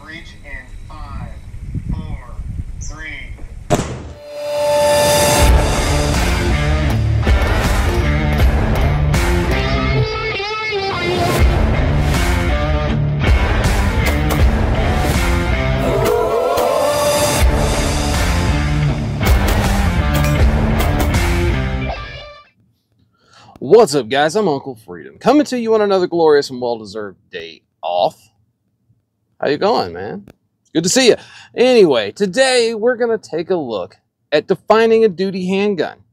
Breach in 5, 4, 3. What's up, guys? I'm Uncle Freedom, coming to you on another glorious and well-deserved day off. How you going, man? Good to see you. Anyway, today we're going to take a look at defining a duty handgun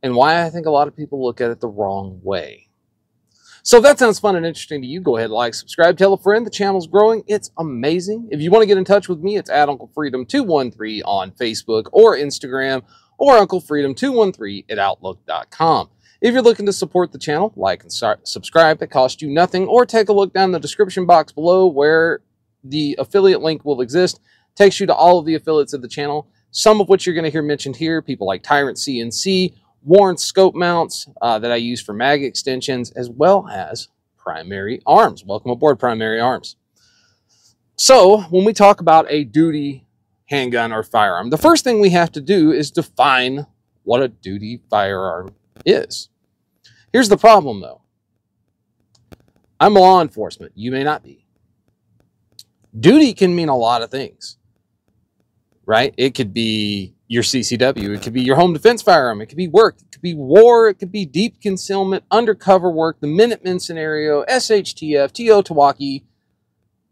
and why I think a lot of people look at it the wrong way. So if that sounds fun and interesting to you, go ahead, like, subscribe, tell a friend. The channel's growing. It's amazing. If you want to get in touch with me, it's at Uncle Freedom 213 on Facebook or Instagram, or UncleFreedom213@outlook.com. If you're looking to support the channel, like and subscribe. It costs you nothing. Or take a look down the description box below where the affiliate link will exist. Takes you to all of the affiliates of the channel, some of which you're going to hear mentioned here. People like Tyrant CNC, Warren scope mounts that I use for mag extensions, as well as Primary Arms. Welcome aboard, Primary Arms. So when we talk about a duty handgun or firearm, the first thing we have to do is define what a duty firearm is. Here's the problem, though. I'm law enforcement. You may not be. Duty can mean a lot of things, right? It could be your CCW. It could be your home defense firearm. It could be work. It could be war. It could be deep concealment, undercover work, the Minutemen scenario, SHTF, TOTWAKI.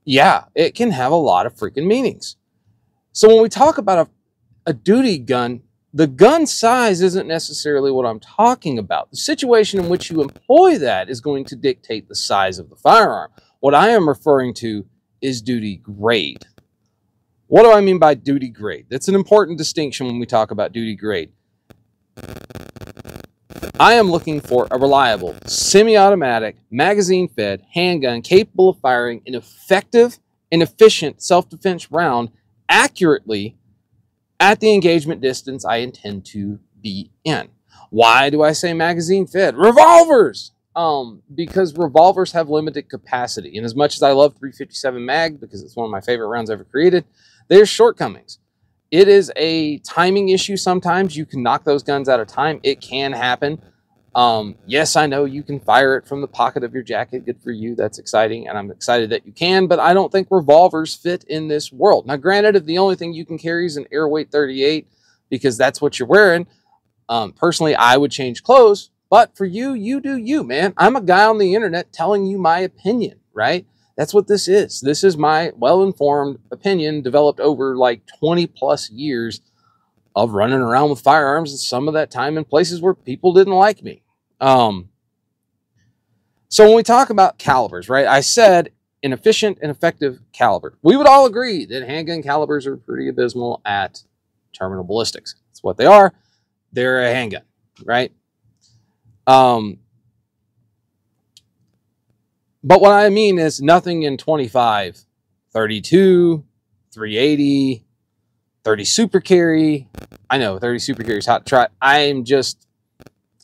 Yeah, it can have a lot of freaking meanings. So when we talk about a duty gun, the gun size isn't necessarily what I'm talking about. The situation in which you employ that is going to dictate the size of the firearm. What I am referring to is duty grade. What do I mean by duty grade? That's an important distinction when we talk about duty grade. I am looking for a reliable, semi-automatic, magazine-fed handgun capable of firing an effective and efficient self-defense round accurately at the engagement distance I intend to be in. Why do I say magazine fed? Revolvers! Because revolvers have limited capacity. And as much as I love 357 mag, because it's one of my favorite rounds ever created, there's shortcomings. It is a timing issue sometimes. You can knock those guns out of time. It can happen. Yes, I know you can fire it from the pocket of your jacket. Good for you. That's exciting. And I'm excited that you can, but I don't think revolvers fit in this world. Now, granted, if the only thing you can carry is an airweight 38, because that's what you're wearing, personally, I would change clothes. But for you, you do you, man. I'm a guy on the internet telling you my opinion, right? That's what this is. This is my well-informed opinion developed over like 20 plus years of running around with firearms, and some of that time in places where people didn't like me. So when we talk about calibers, right, I said an efficient and effective caliber. We would all agree that handgun calibers are pretty abysmal at terminal ballistics. That's what they are. They're a handgun, right? But what I mean is nothing in 25, 32, 380, 30 super carry. I know 30 super carry is hot to try.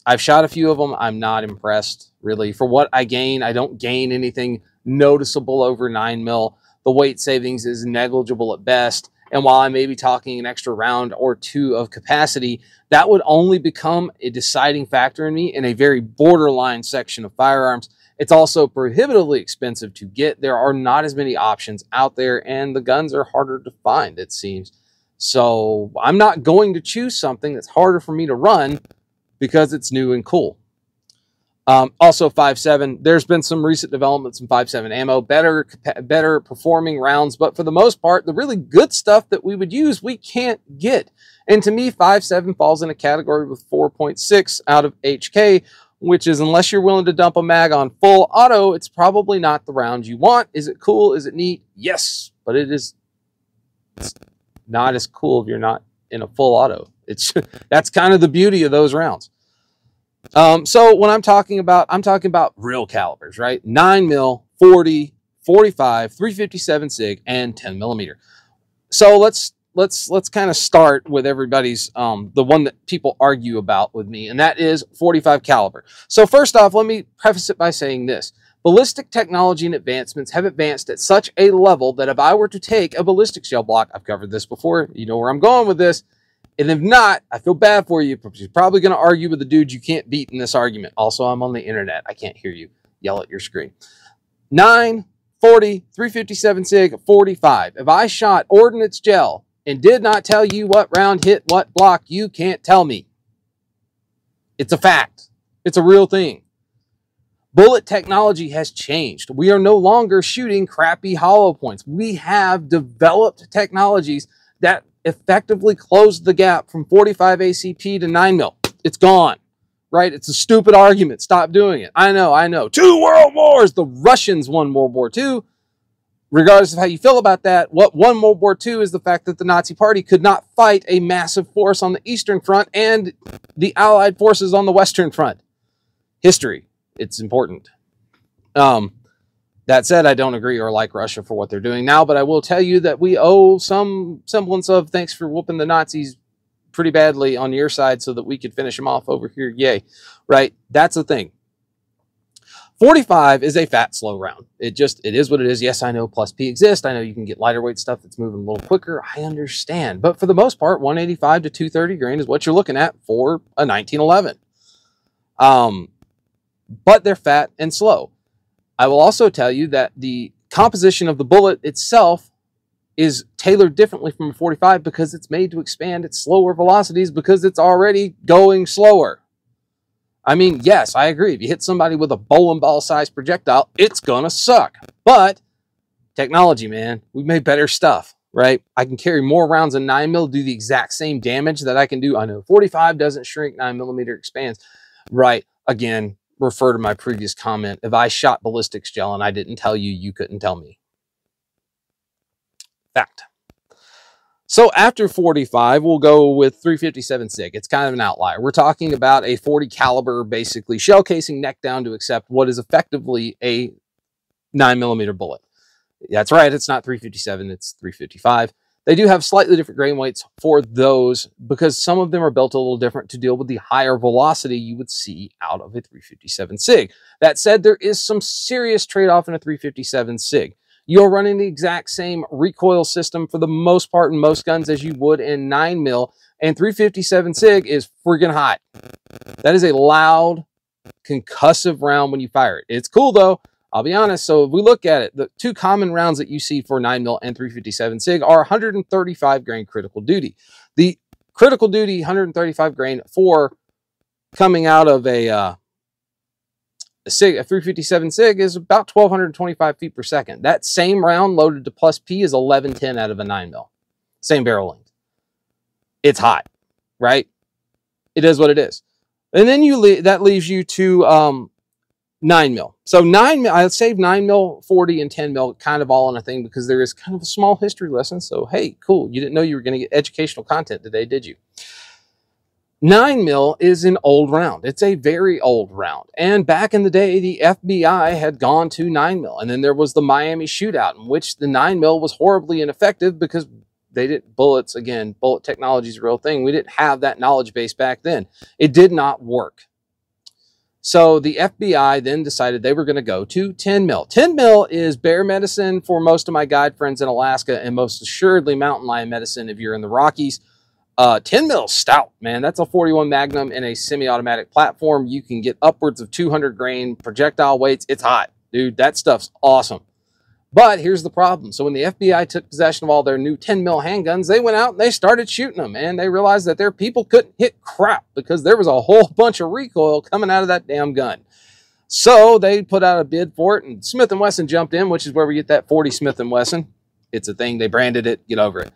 I've shot a few of them. I'm not impressed, really. For what I gain, I don't gain anything noticeable over 9mm. The weight savings is negligible at best. And while I may be talking an extra round or two of capacity, that would only become a deciding factor in me in a very borderline section of firearms. It's also prohibitively expensive to get. There are not as many options out there, and the guns are harder to find, it seems. So I'm not going to choose something that's harder for me to run because it's new and cool. Also 5.7, there's been some recent developments in 5.7 ammo, better performing rounds, but for the most part, the really good stuff that we would use, we can't get. And to me, 5.7 falls in a category with 4.6 out of HK, which is, unless you're willing to dump a mag on full auto, it's probably not the round you want. Is it cool? Is it neat? Yes, but it's not as cool if you're not in a full auto. That's kind of the beauty of those rounds. So when I'm talking about real calibers, right? 9mm, 40, 45, 357 SIG, and 10mm. So let's kind of start with everybody's, the one that people argue about with me, and that is 45 caliber. So first off, let me preface it by saying this. Ballistic technology and advancements have advanced at such a level that if I were to take a ballistic shell block, I've covered this before, you know where I'm going with this, and if not, I feel bad for you, because you're probably going to argue with the dude you can't beat in this argument. Also, I'm on the internet. I can't hear you yell at your screen. 9, 40, 357 SIG, 45. If I shot ordnance gel and did not tell you what round hit what block, you can't tell me. It's a fact. It's a real thing. Bullet technology has changed. We are no longer shooting crappy hollow points. We have developed technologies that effectively close the gap from 45 ACP to 9mm. It's gone, right? It's a stupid argument. Stop doing it. I know. 2 world wars. The Russians won World War II. Regardless of how you feel about that, what won World War II is the fact that the Nazi Party could not fight a massive force on the Eastern Front and the Allied forces on the Western Front. History. It's important. That said, I don't agree or like Russia for what they're doing now, but I will tell you that we owe some semblance of thanks for whooping the Nazis pretty badly on your side so that we could finish them off over here. Yay. Right? That's the thing. 45 is a fat, slow round. It is what it is. Yes, I know plus P exists. I know you can get lighter weight stuff that's moving a little quicker. I understand. But for the most part, 185 to 230 grain is what you're looking at for a 1911. But they're fat and slow. I will also tell you that the composition of the bullet itself is tailored differently from a 45 because it's made to expand at slower velocities because it's already going slower. I mean, yes, I agree. If you hit somebody with a bowling ball sized projectile, it's gonna suck. But technology, man, we've made better stuff, right? I can carry more rounds in 9mm, do the exact same damage that I can do. I know 45 doesn't shrink, 9mm expands, right? Again, refer to my previous comment. If I shot ballistics gel and I didn't tell you, you couldn't tell me. Fact. So after 45, we'll go with 357 SIG. It's kind of an outlier. We're talking about a 40 caliber, basically shell casing neck down to accept what is effectively a 9mm bullet. That's right. It's not 357. It's 355. They do have slightly different grain weights for those because some of them are built a little different to deal with the higher velocity you would see out of a 357 SIG. That said, there is some serious trade-off in a 357 SIG. You're running the exact same recoil system for the most part in most guns as you would in 9mm, and 357 SIG is friggin' hot. That is a loud, concussive round when you fire it. It's cool though. I'll be honest. So if we look at it, the 2 common rounds that you see for 9mm and 357 SIG are 135 grain critical duty. The critical duty 135 grain for coming out of a 357 SIG is about 1,225 feet per second. That same round loaded to plus P is 1110 out of a 9mm. Same barrel length. It's hot, right? It is what it is. And then that leaves you to 9mm. So 9mm, I saved 9mm, 40, and 10mm kind of all in a thing because there is kind of a small history lesson. So, hey, cool. You didn't know you were going to get educational content today, did you? 9mm is an old round. It's a very old round. And back in the day, the FBI had gone to 9mm. And then there was the Miami shootout in which the 9mm was horribly ineffective because they didn't, bullets, again, bullet technology is a real thing. We didn't have that knowledge base back then. It did not work. So the FBI then decided they were going to go to 10mm. 10mm is bear medicine for most of my guide friends in Alaska and most assuredly mountain lion medicine if you're in the Rockies. 10mm stout, man. That's a 41 Magnum in a semi-automatic platform. You can get upwards of 200 grain projectile weights. It's hot, dude. That stuff's awesome. But here's the problem. So when the FBI took possession of all their new 10mm handguns, they went out and they started shooting them. And they realized that their people couldn't hit crap because there was a whole bunch of recoil coming out of that damn gun. So they put out a bid for it, and Smith & Wesson jumped in, which is where we get that 40 Smith & Wesson. It's a thing. They branded it. Get over it.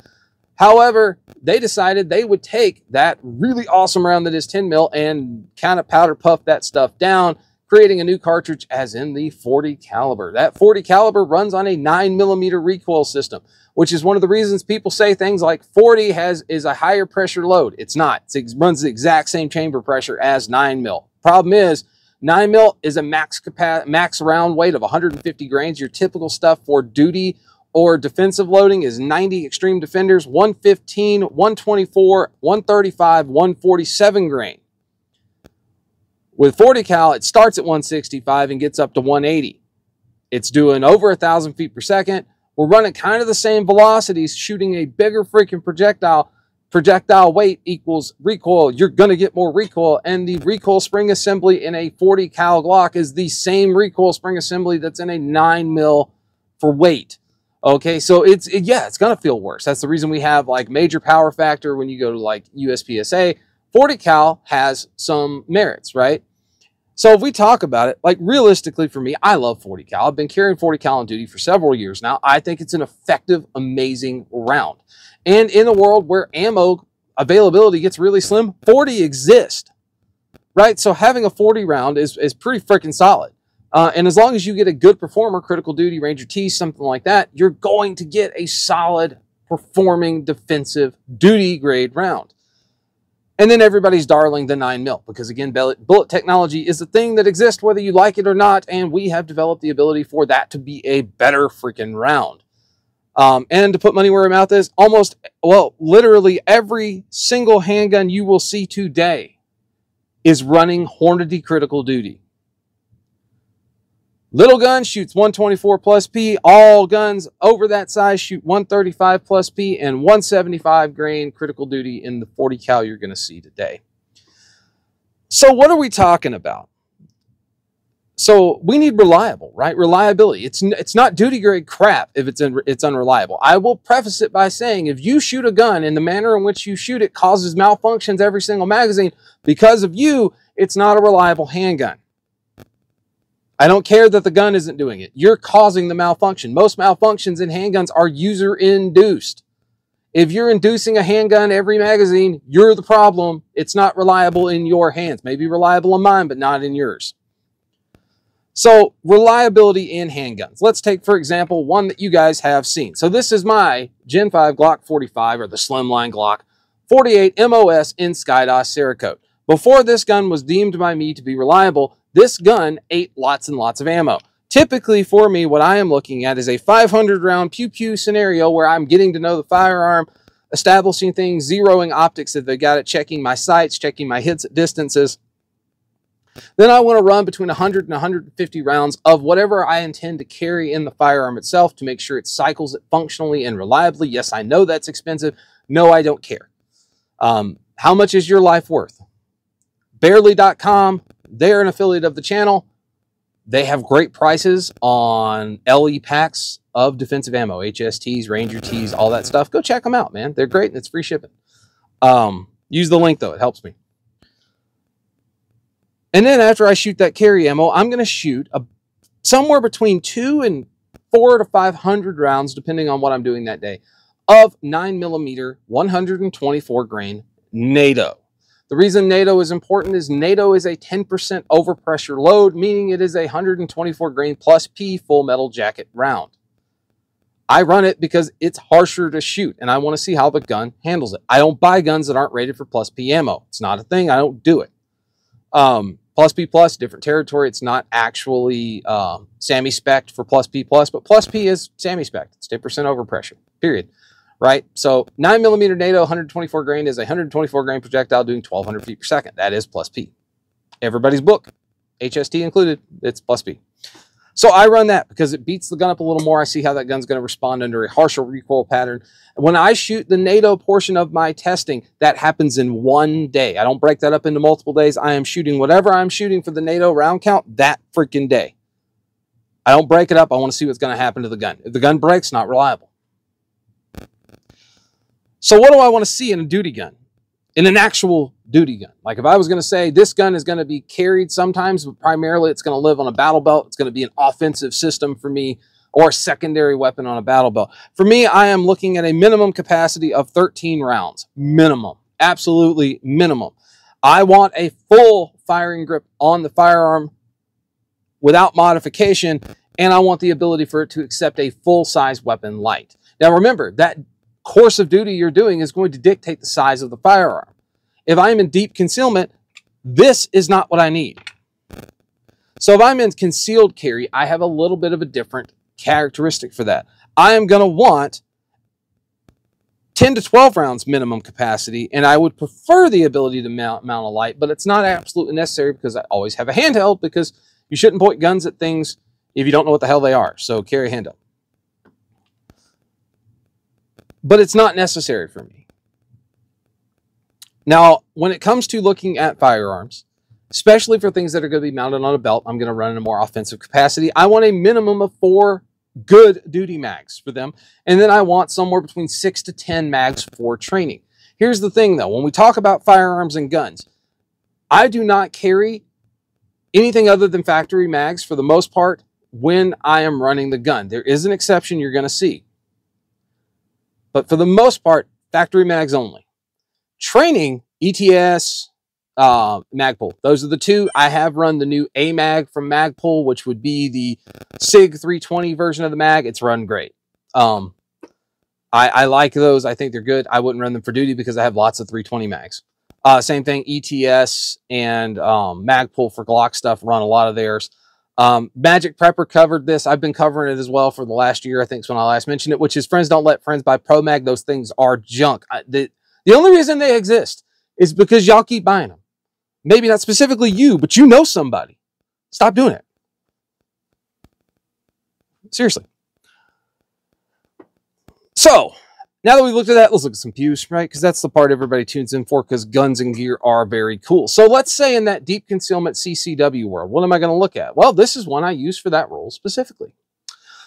However, they decided they would take that really awesome round that is 10mm and kind of powder puff that stuff down, creating a new cartridge as in the 40 caliber. That 40 caliber runs on a 9mm recoil system, which is one of the reasons people say things like 40 is a higher pressure load. It's not. It runs the exact same chamber pressure as 9mm. Problem is, 9mm is a max round weight of 150 grains. Your typical stuff for duty or defensive loading is 90 Extreme Defenders, 115, 124, 135, 147 grain. With 40 cal, it starts at 165 and gets up to 180. It's doing over 1,000 feet per second. We're running kind of the same velocities, shooting a bigger freaking projectile. Projectile weight equals recoil. You're going to get more recoil. And the recoil spring assembly in a 40 cal Glock is the same recoil spring assembly that's in a 9 mil for weight. Okay, so it's going to feel worse. That's the reason we have like major power factor when you go to like USPSA. 40 cal has some merits, right? So if we talk about it, like realistically for me, I love 40 cal. I've been carrying 40 cal on duty for several years now. I think it's an effective, amazing round. And in a world where ammo availability gets really slim, 40 exists, right? So having a 40 round is pretty freaking solid. And as long as you get a good performer, critical duty, Ranger T, something like that, you're going to get a solid performing defensive duty grade round. And then everybody's darling the 9 mil because, again, bullet technology is a thing that exists whether you like it or not, and we have developed the ability for that to be a better freaking round. And to put money where my mouth is, literally every single handgun you will see today is running Hornady critical duty. Little gun shoots 124 plus P. All guns over that size shoot 135 plus P and 175 grain critical duty in the 40 cal you're going to see today. So what are we talking about? So we need reliable, right? Reliability. It's not duty grade crap if it's unreliable. I will preface it by saying if you shoot a gun and the manner in which you shoot it causes malfunctions every single magazine because of you, it's not a reliable handgun. I don't care that the gun isn't doing it. You're causing the malfunction. Most malfunctions in handguns are user-induced. If you're inducing a handgun every magazine, you're the problem. It's not reliable in your hands. Maybe reliable in mine, but not in yours. So, reliability in handguns. Let's take, for example, one that you guys have seen. So this is my Gen 5 Glock 45, or the Slimline Glock 48 MOS in Skydos Cerakote. Before this gun was deemed by me to be reliable, this gun ate lots and lots of ammo. Typically for me, what I am looking at is a 500 round pew-pew scenario where I'm getting to know the firearm, establishing things, zeroing optics if they got it, checking my sights, checking my hits at distances. Then I want to run between 100 and 150 rounds of whatever I intend to carry in the firearm itself to make sure it cycles it functionally and reliably. Yes, I know that's expensive. No, I don't care. How much is your life worth? Barely.com. They're an affiliate of the channel. They have great prices on LE packs of defensive ammo, HSTs, Ranger Ts, all that stuff. Go check them out, man. They're great and it's free shipping. Use the link though. It helps me. And then after I shoot that carry ammo, I'm going to shoot somewhere between 2 and 400 to 500 rounds, depending on what I'm doing that day, of 9mm 124 grain NATO. The reason NATO is important is NATO is a 10% overpressure load, meaning it is a 124 grain plus P full metal jacket round. I run it because it's harsher to shoot, and I want to see how the gun handles it. I don't buy guns that aren't rated for plus P ammo. It's not a thing. I don't do it. Plus P plus, different territory. It's not actually SAMI spec'd for plus P plus, but plus P is SAMI spec'd. It's 10% overpressure, period. Right? So 9mm NATO 124 grain is a 124 grain projectile doing 1,200 feet per second. That is plus P. Everybody's book, HST included, it's plus P. So I run that because it beats the gun up a little more. I see how that gun's going to respond under a harsher recoil pattern. When I shoot the NATO portion of my testing, that happens in one day. I don't break that up into multiple days. I am shooting whatever I'm shooting for the NATO round count that freaking day. I don't break it up. I want to see what's going to happen to the gun. If the gun breaks, not reliable. So what do I want to see in a duty gun? In an actual duty gun? Like if I was going to say this gun is going to be carried sometimes, but primarily it's going to live on a battle belt. It's going to be an offensive system for me, or a secondary weapon on a battle belt. For me, I am looking at a minimum capacity of 13 rounds. Minimum. Absolutely minimum. I want a full firing grip on the firearm without modification, and I want the ability for it to accept a full-size weapon light. Now remember, that course of duty you're doing is going to dictate the size of the firearm. If I'm in deep concealment, this is not what I need. So if I'm in concealed carry, I have a little bit of a different characteristic for that. I am going to want 10 to 12 rounds minimum capacity, and I would prefer the ability to mount a light, but it's not absolutely necessary because I always have a handheld, because you shouldn't point guns at things, if you don't know what the hell they are. So carry a handgun. But it's not necessary for me. Now, when it comes to looking at firearms, especially for things that are going to be mounted on a belt, I'm going to run in a more offensive capacity. I want a minimum of 4 good duty mags for them. And then I want somewhere between 6 to 10 mags for training. Here's the thing, though. When we talk about firearms and guns, I do not carry anything other than factory mags for the most part when I am running the gun. There is an exception you're going to see. But for the most part, factory mags only. Training, ETS, Magpul. Those are the two. I have run the new A mag from Magpul, which would be the SIG 320 version of the mag. It's run great. I like those. I think they're good. I wouldn't run them for duty because I have lots of 320 mags. Same thing, ETS and Magpul for Glock stuff, run a lot of theirs. Magic Prepper covered this. I've been covering it as well for the last year, I think is when I last mentioned it, which is friends don't let friends buy Pro Mag. Those things are junk. The only reason they exist is because y'all keep buying them. Maybe not specifically you, but you know somebody. Stop doing it. Seriously. So, now that we've looked at that, let's look at some pews, right? Because that's the part everybody tunes in for, because guns and gear are very cool. So let's say in that deep concealment CCW world, what am I going to look at? Well, this is one I use for that role specifically.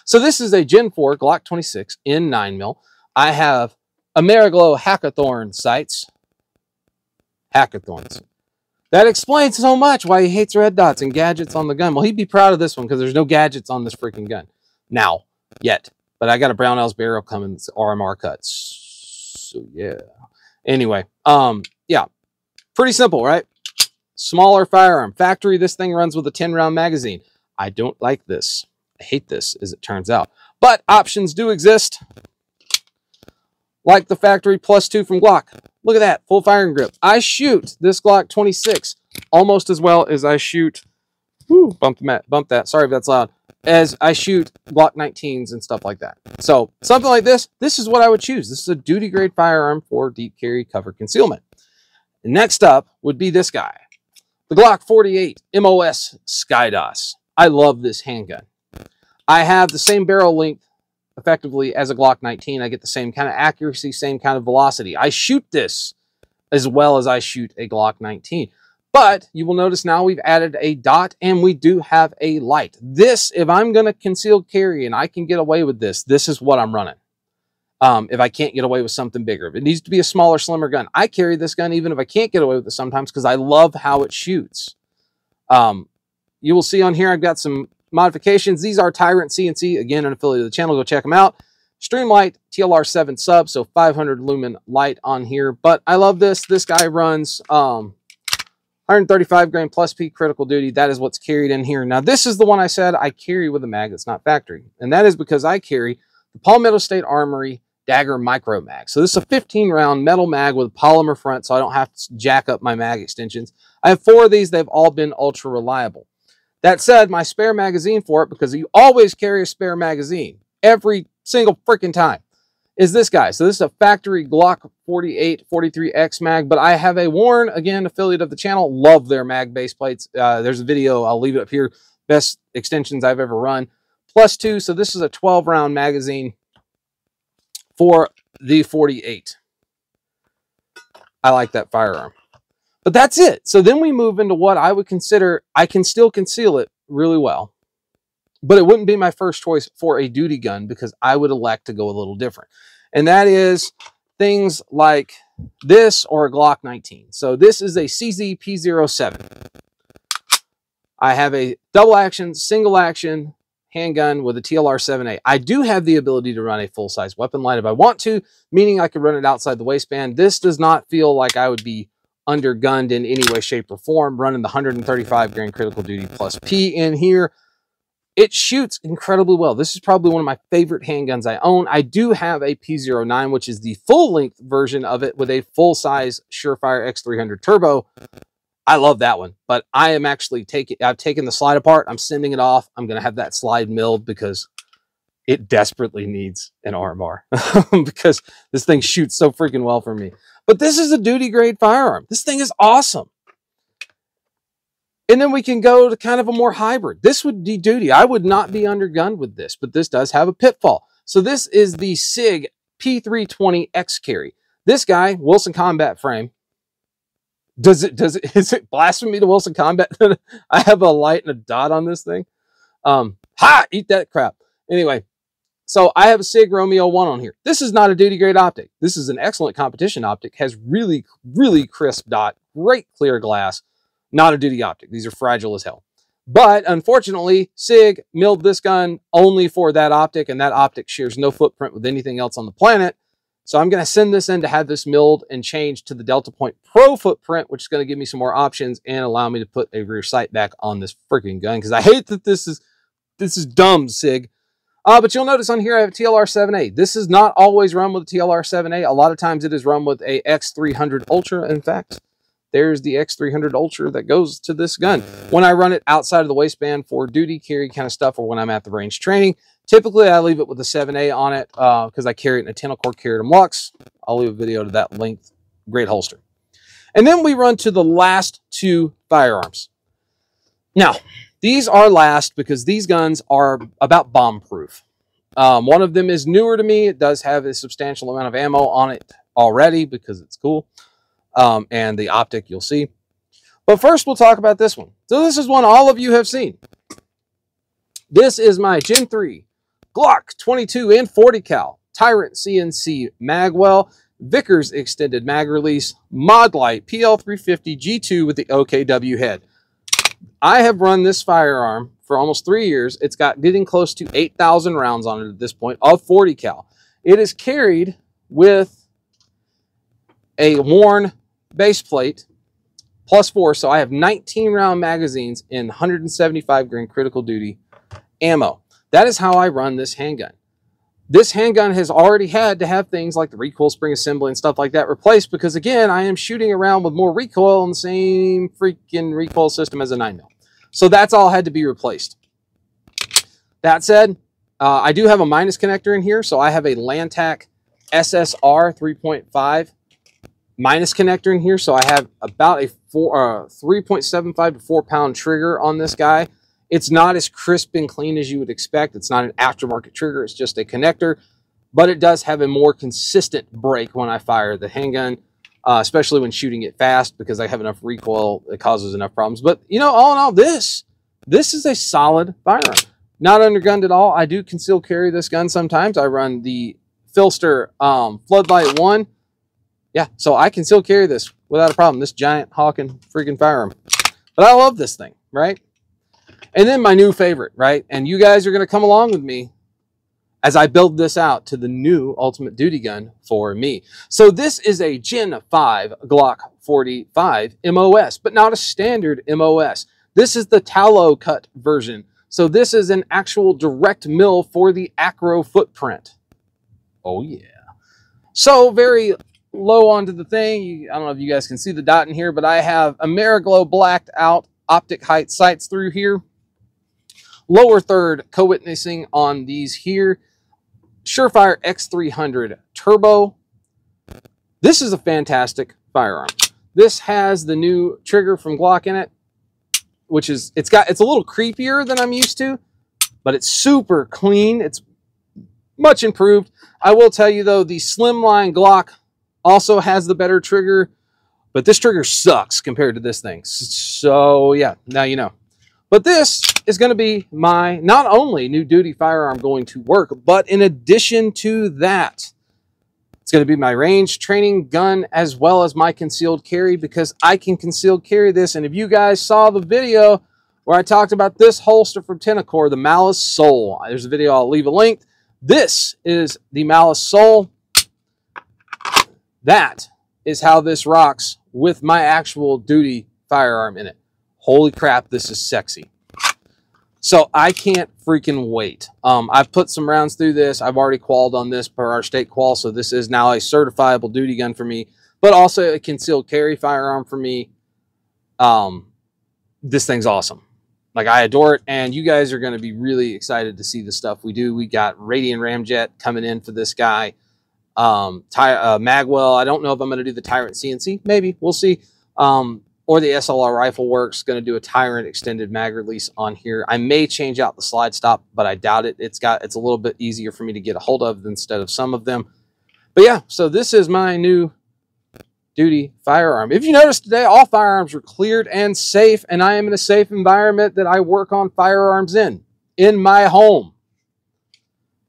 So this is a Gen 4 Glock 26 in 9mm. I have Ameriglow Hackathorn sights. Hackathorns. That explains so much why he hates red dots and gadgets on the gun. Well, he'd be proud of this one because there's no gadgets on this freaking gun. Now, yet. But I got a Brownells barrel coming, it's RMR cuts. So, yeah. Anyway, yeah. Pretty simple, right? Smaller firearm. Factory, this thing runs with a 10-round magazine. I don't like this. I hate this, as it turns out. But options do exist. Like the factory +2 from Glock. Look at that, full firing grip. I shoot this Glock 26 almost as well as I shoot, bump that, sorry if that's loud, as I shoot Glock 19s and stuff like that. So something like this is what I would choose. This is a duty grade firearm for deep carry cover concealment. Next up would be this guy, the Glock 48 MOS Skydos. I love this handgun. I have the same barrel length effectively as a Glock 19. I get the same kind of accuracy, same kind of velocity. I shoot this as well as I shoot a Glock 19. But you will notice now we've added a dot and we do have a light. This, if I'm going to concealed carry and I can get away with this, this is what I'm running. If I can't get away with something bigger. If it needs to be a smaller, slimmer gun, I carry this gun even if I can't get away with it sometimes because I love how it shoots. You will see on here I've got some modifications. These are Tyrant CNC, again, an affiliate of the channel. Go check them out. Streamlight TLR7 sub, so 500 lumen light on here. But I love this. This guy runs 135 grain plus P critical duty. That is what's carried in here. Now, this is the one I said I carry with a mag that's not factory. And that is because I carry the Palmetto State Armory Dagger Micro Mag. So this is a 15-round metal mag with a polymer front, so I don't have to jack up my mag extensions. I have 4 of these. They've all been ultra reliable. That said, my spare magazine for it, because you always carry a spare magazine every single freaking time, is this guy. So this is a factory Glock 48 43X mag, but I have a Warren, again, affiliate of the channel. Love their mag base plates. There's a video. I'll leave it up here. Best extensions I've ever run. +2. So this is a 12-round magazine for the 48. I like that firearm. But that's it. So then we move into what I would consider, I can still conceal it really well, but it wouldn't be my first choice for a duty gun because I would elect to go a little different. And that is things like this or a Glock 19. So this is a CZ P07. I have a double action, single action handgun with a TLR7A. I do have the ability to run a full-size weapon light if I want to, meaning I could run it outside the waistband. This does not feel like I would be undergunned in any way, shape, or form, running the 135 grain critical duty plus P in here. It shoots incredibly well. This is probably one of my favorite handguns I own. I do have a P09, which is the full-length version of it with a full-size Surefire X300 Turbo. I love that one, but I am actually I've taken the slide apart. I'm sending it off. I'm going to have that slide milled because it desperately needs an RMR because this thing shoots so freaking well for me. But this is a duty grade firearm. This thing is awesome. And then we can go to kind of a more hybrid. This would be duty. I would not be undergunned with this, but this does have a pitfall. So this is the SIG P320 X Carry. This guy, Wilson Combat frame. Is it blasphemy to Wilson Combat? I have a light and a dot on this thing. Eat that crap. Anyway, so I have a SIG Romeo 1 on here. This is not a duty grade optic. This is an excellent competition optic. Has really, really crisp dot, great clear glass. Not a duty optic. These are fragile as hell. But unfortunately, SIG milled this gun only for that optic, and that optic shares no footprint with anything else on the planet. So I'm going to send this in to have this milled and changed to the Delta Point Pro footprint, which is going to give me some more options and allow me to put a rear sight back on this freaking gun, because I hate that this is dumb, SIG. But you'll notice on here I have a TLR-7A. This is not always run with a TLR-7A. A lot of times it is run with a X300 Ultra. In fact, there's the X300 Ultra that goes to this gun. When I run it outside of the waistband for duty carry kind of stuff, or when I'm at the range training, typically I leave it with the 7A on it because I carry it in a 10 core carry Lux. I'll leave a video to that length. Great holster. And then we run to the last two firearms. Now, these are last because these guns are about bomb proof. One of them is newer to me. It does have a substantial amount of ammo on it already because it's cool. And the optic you'll see. But first we'll talk about this one. So this is one all of you have seen. This is my Gen 3 Glock 22 and 40 cal Tyrant CNC Magwell Vickers extended mag release Mod Light PL350 G2 with the OKW head. I have run this firearm for almost 3 years. It's got getting close to 8,000 rounds on it at this point of 40 cal. It is carried with a worn base plate +4, so I have 19 round magazines in 175 grain critical duty ammo. That is how I run this handgun. This handgun has already had to have things like the recoil spring assembly and stuff like that replaced because, again, I am shooting around with more recoil on the same freaking recoil system as a 9mm. So that's all had to be replaced. That said, I do have a minus connector in here, so I have a Lantac SSR 3.5 minus connector in here, so I have about a 3.75 to 4 pound trigger on this guy. It's not as crisp and clean as you would expect. It's not an aftermarket trigger. It's just a connector, but it does have a more consistent break when I fire the handgun, especially when shooting it fast because I have enough recoil. It causes enough problems. But, you know, all in all, this is a solid firearm. Not undergunned at all. I do conceal carry this gun sometimes. I run the Filster Floodlight 1. Yeah, so I can still carry this without a problem. This giant hawking freaking firearm. But I love this thing, right? And then my new favorite, right? And you guys are going to come along with me as I build this out to the new Ultimate Duty gun for me. So this is a Gen 5 Glock 45 MOS, but not a standard MOS. This is the tallow cut version. So this is an actual direct mill for the acro footprint. Oh yeah. So very low onto the thing. I don't know if you guys can see the dot in here, but I have Ameriglow blacked out optic height sights through here. Lower third co-witnessing on these here. Surefire X300 Turbo. This is a fantastic firearm. This has the new trigger from Glock in it, which is, it's a little creepier than I'm used to, but it's super clean. It's much improved. I will tell you though, the slimline Glock also has the better trigger, but this trigger sucks compared to this thing. So yeah, now you know. But this is going to be my not only new duty firearm going to work, but in addition to that, it's going to be my range training gun as well as my concealed carry, because I can concealed carry this. And if you guys saw the video where I talked about this holster from Tenacor, the Malice Soul, there's a video, I'll leave a link. This is the Malice Soul. That is how this rocks with my actual duty firearm in it. Holy crap, this is sexy. So I can't freaking wait. I've put some rounds through this. I've already qualled on this per our state qual, so this is now a certifiable duty gun for me, but also a concealed carry firearm for me. This thing's awesome. Like, I adore it, and you guys are going to be really excited to see the stuff we do. We got Radian Ramjet coming in for this guy. Magwell, I don't know if I'm going to do the Tyrant CNC. Maybe. We'll see. or the SLR rifle works. Going to do a Tyrant extended mag release on here. I may change out the slide stop, but I doubt it. It's a little bit easier for me to get a hold of instead of some of them. But yeah, so this is my new duty firearm. If you notice today, all firearms were cleared and safe, and I am in a safe environment that I work on firearms in my home.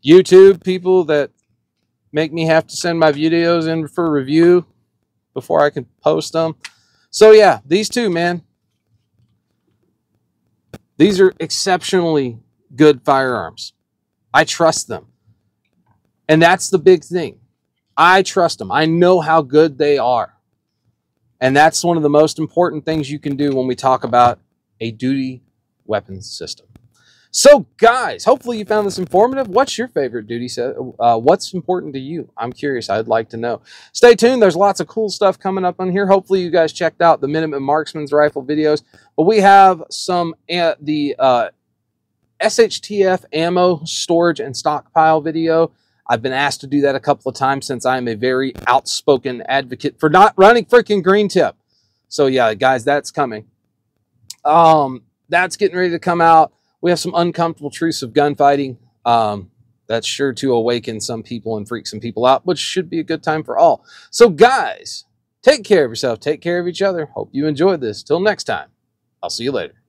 YouTube people that make me have to send my videos in for review before I can post them. So yeah, these two, man, these are exceptionally good firearms. I trust them. And that's the big thing. I trust them. I know how good they are. And that's one of the most important things you can do when we talk about a duty weapons system. So guys, hopefully you found this informative. What's your favorite duty set? What's important to you? I'm curious. I'd like to know. Stay tuned. There's lots of cool stuff coming up on here. Hopefully you guys checked out the Minutemen Marksman's Rifle videos. But we have some SHTF ammo storage and stockpile video. I've been asked to do that a couple of times since I'm a very outspoken advocate for not running freaking green tip. So yeah, guys, that's coming. That's getting ready to come out. We have some uncomfortable truths of gunfighting. That's sure to awaken some people and freak some people out, which should be a good time for all. So guys, take care of yourself. Take care of each other. Hope you enjoyed this. Till next time, I'll see you later.